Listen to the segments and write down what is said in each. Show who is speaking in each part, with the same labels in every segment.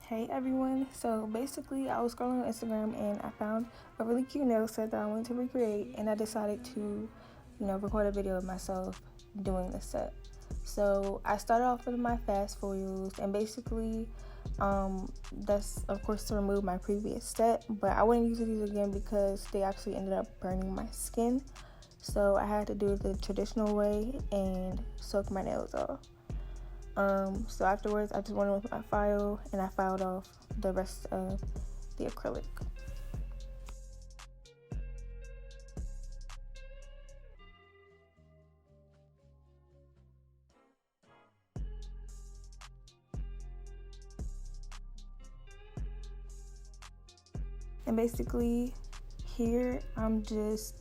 Speaker 1: Hey everyone, so basically I was scrolling on Instagram and I found a really cute nail set that I wanted to recreate, and I decided to, record a video of myself doing the set. So I started off with my fast foils, and basically that's of course to remove my previous set, but I wouldn't use these again because they actually ended up burning my skin. So I had to do it the traditional way and soak my nails off. So afterwards, I just went in with my file and I filed off the rest of the acrylic. And basically, here I'm just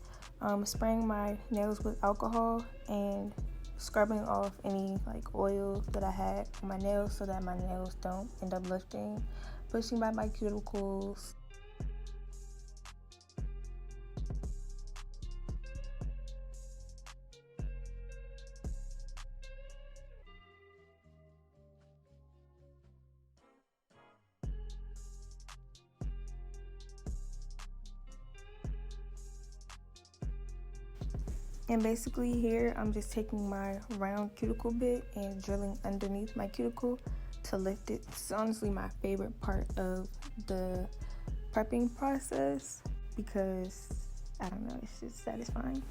Speaker 1: spraying my nails with alcohol and scrubbing off any oil that I had on my nails so that my nails don't end up lifting, pushing back my cuticles. And basically here I'm just taking my round cuticle bit and drilling underneath my cuticle to lift it. It's honestly my favorite part of the prepping process because I don't know, it's just satisfying.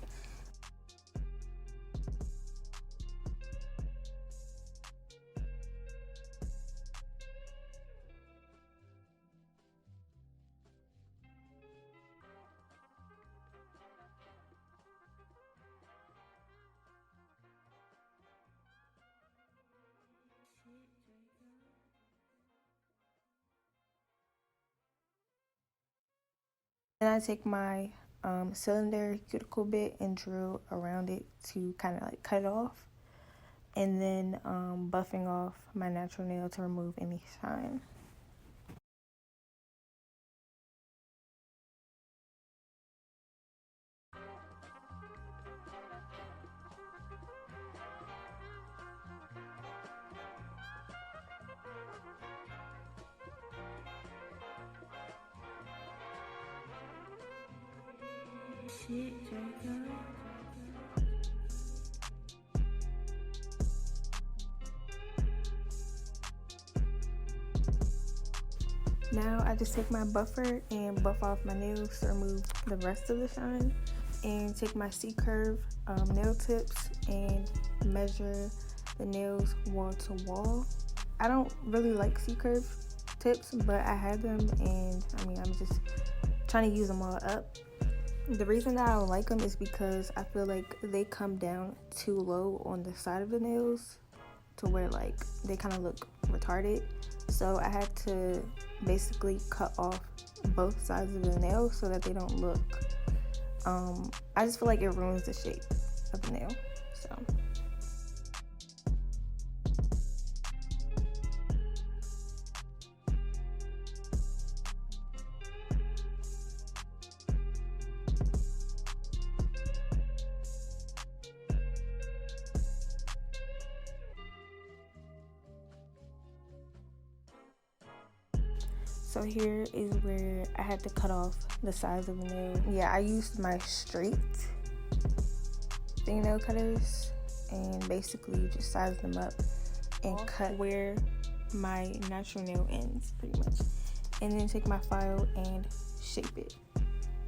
Speaker 1: Then I take my cylinder cuticle bit and drill around it to kind of cut it off, and then buffing off my natural nail to remove any shine. Now I just take my buffer and buff off my nails to remove the rest of the shine, and take my C-curve nail tips and measure the nails wall to wall. I don't really like C-curve tips, but I had them, and I'm just trying to use them all up. The reason that I don't like them is because I feel like they come down too low on the side of the nails to where they kind of look retarded. So I had to basically cut off both sides of the nail so that they don't look, I just feel like it ruins the shape of the nail. So here is where I had to cut off the sides of the nail. Yeah, I used my straight fingernail cutters and basically just sized them up and cut where my natural nail ends, pretty much. And then take my file and shape it.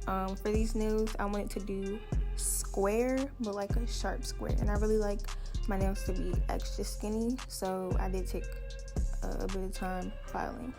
Speaker 1: For these nails, I wanted to do square, but like a sharp square. And I really like my nails to be extra skinny, so I did take a bit of time filing.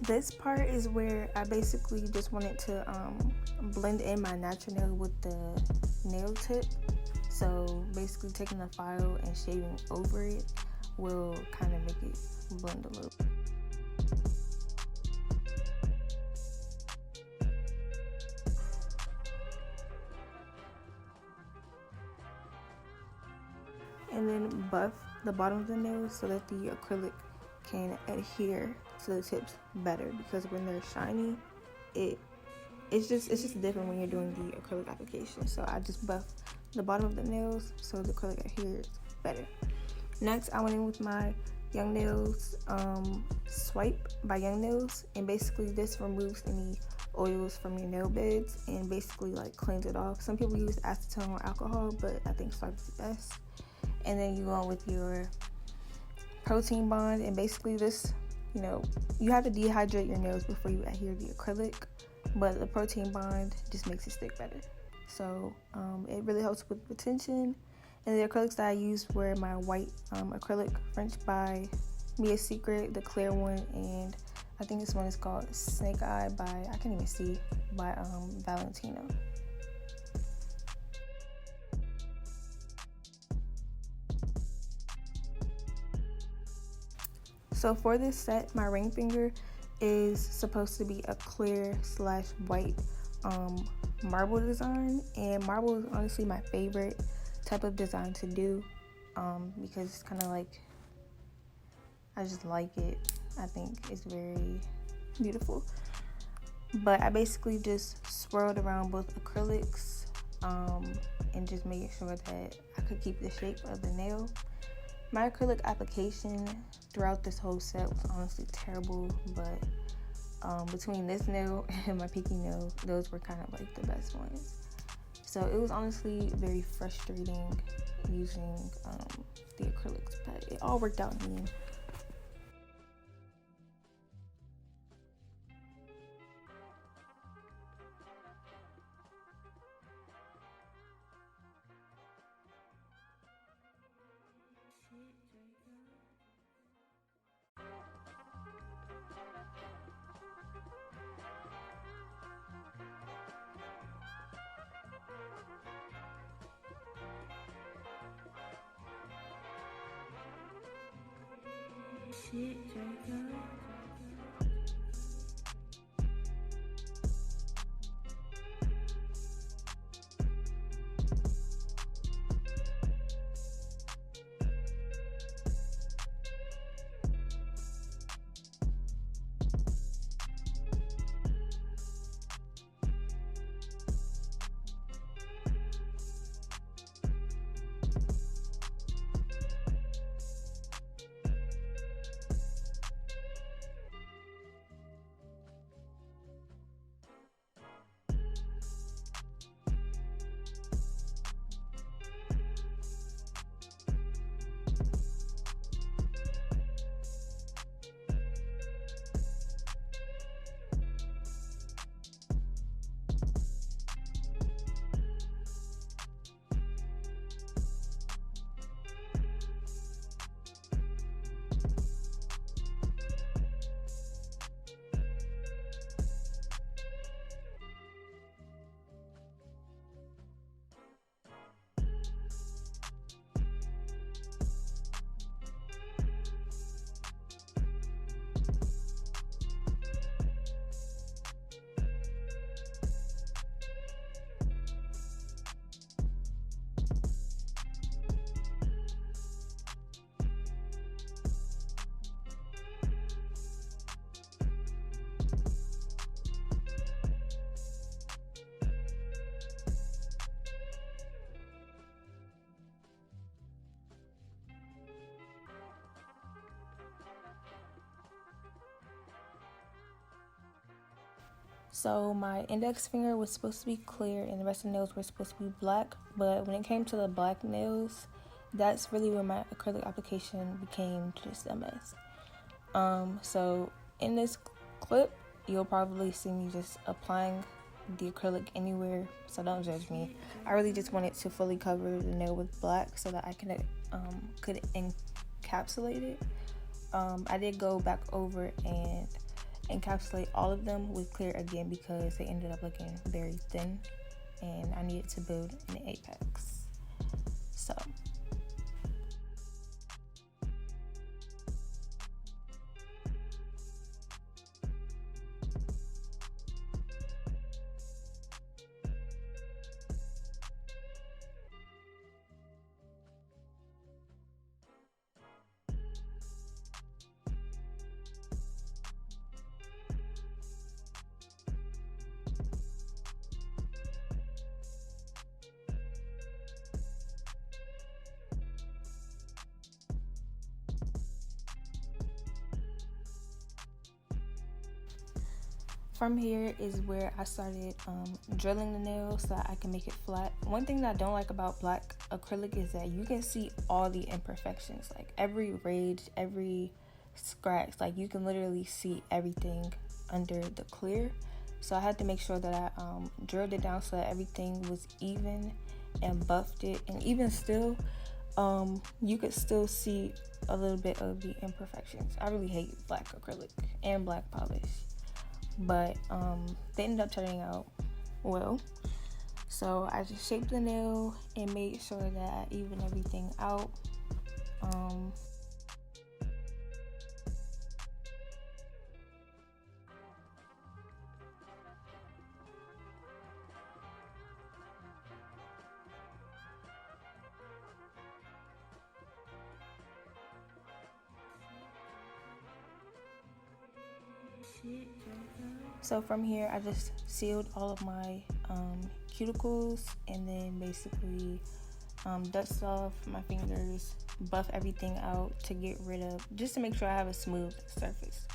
Speaker 1: This part is where I basically just wanted to blend in my natural nail with the nail tip. So basically taking the file and shaving over it will kind of make it blend a little. And then buff the bottom of the nails so that the acrylic can adhere to the tips better, because when they're shiny, it's just different when you're doing the acrylic application. So I just buff the bottom of the nails so the acrylic adheres better. Next, I went in with my Young Nails Swipe by Young Nails, and basically this removes any oils from your nail beds and basically like cleans it off. Some people use acetone or alcohol, but I think Swipe is the best. And then you go on with your Protein Bond, and basically this, you have to dehydrate your nails before you adhere the acrylic, but the Protein Bond just makes it stick better. So it really helps with retention. And the acrylics that I used were my white acrylic French by Mia Secret, the clear one, and I think this one is called Snake Eye I can't even see, by Valentino. So for this set, my ring finger is supposed to be a clear / white marble design, and marble is honestly my favorite type of design to do because it's kind of like, I just like it. I think it's very beautiful. But I basically just swirled around both acrylics and just making sure that I could keep the shape of the nail. My acrylic application throughout this whole set was honestly terrible, but between this nail and my pinky nail, those were kind of like the best ones. So it was honestly very frustrating using the acrylics, but it all worked out in the end. Shit, Draco. So my index finger was supposed to be clear and the rest of the nails were supposed to be black, but when it came to the black nails, that's really where my acrylic application became just a mess. So in this clip, you'll probably see me just applying the acrylic anywhere, so don't judge me. I really just wanted to fully cover the nail with black so that I could encapsulate it. I did go back over and encapsulate all of them with clear again because they ended up looking very thin and I needed to build an apex. So from here is where I started drilling the nail so that I can make it flat. One thing that I don't like about black acrylic is that you can see all the imperfections, like every ridge, every scratch, like you can literally see everything under the clear. So I had to make sure that I drilled it down so that everything was even and buffed it, and even still you could still see a little bit of the imperfections. I really hate black acrylic and black polish, but they ended up turning out well. So I just shaped the nail and made sure that I evened everything out. So from here, I just sealed all of my cuticles and then basically dust off my fingers, buff everything out to get rid of, just to make sure I have a smooth surface.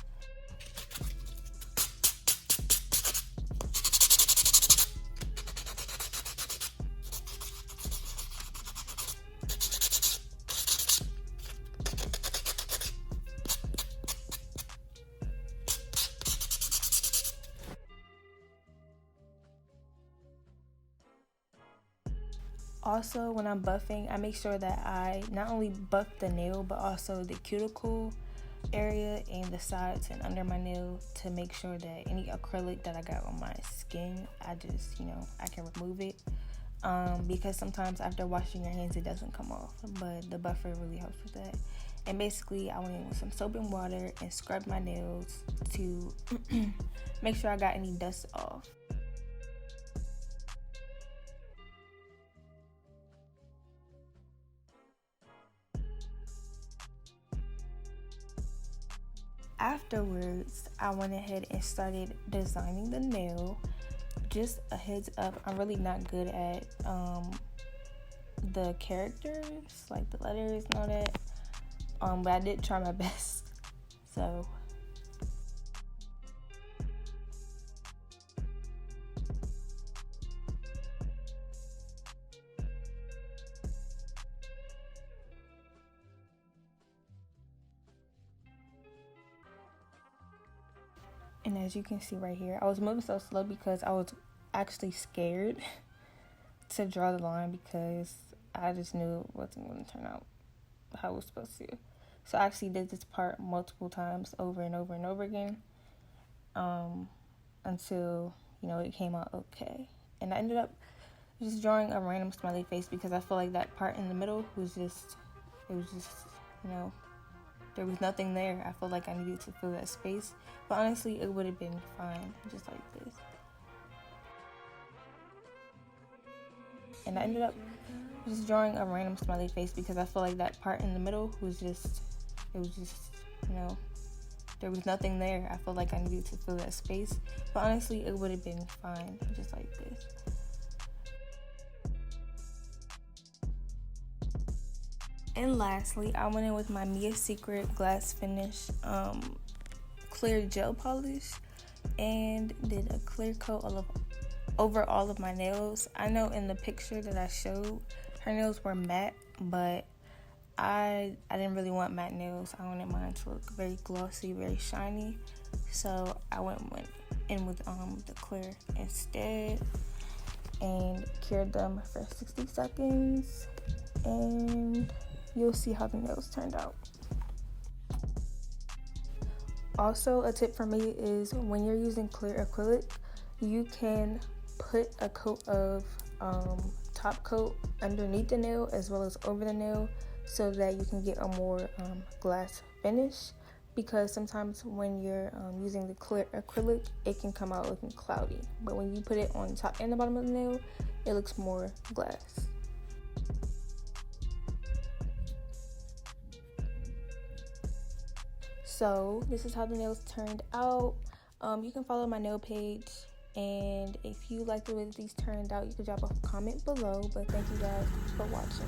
Speaker 1: Also, when I'm buffing, I make sure that I not only buff the nail, but also the cuticle area and the sides and under my nail to make sure that any acrylic that I got on my skin, I just, I can remove it. Because sometimes after washing your hands, it doesn't come off, but the buffer really helps with that. And basically, I went in with some soap and water and scrubbed my nails to make sure I got any dust off. Afterwards, I went ahead and started designing the nail. Just a heads up, I'm really not good at the characters, like the letters and all that. But I did try my best. So and as you can see right here, I was moving so slow because I was actually scared to draw the line because I just knew it wasn't going to turn out how it was supposed to. So I actually did this part multiple times over and over and over again until, it came out okay. And I ended up just drawing a random smiley face because I feel like that part in the middle was just, there was nothing there. I felt like I needed to fill that space. But honestly, it would have been fine, just like this. And I ended up just drawing a random smiley face because I feel like that part in the middle was just, there was nothing there. I felt like I needed to fill that space. But honestly, it would have been fine, just like this. And lastly, I went in with my Mia Secret Glass Finish clear gel polish and did a clear coat over all of my nails. I know in the picture that I showed, her nails were matte, but I didn't really want matte nails. I wanted mine to look very glossy, very shiny. So I went in with the clear instead and cured them for 60 seconds. And you'll see how the nails turned out. Also, a tip from me is when you're using clear acrylic, you can put a coat of top coat underneath the nail as well as over the nail so that you can get a more glass finish, because sometimes when you're using the clear acrylic, it can come out looking cloudy, but when you put it on the top and the bottom of the nail, it looks more glass. So this is how the nails turned out. You can follow my nail page, and if you like the way that these turned out, you can drop a comment below. But thank you guys for watching.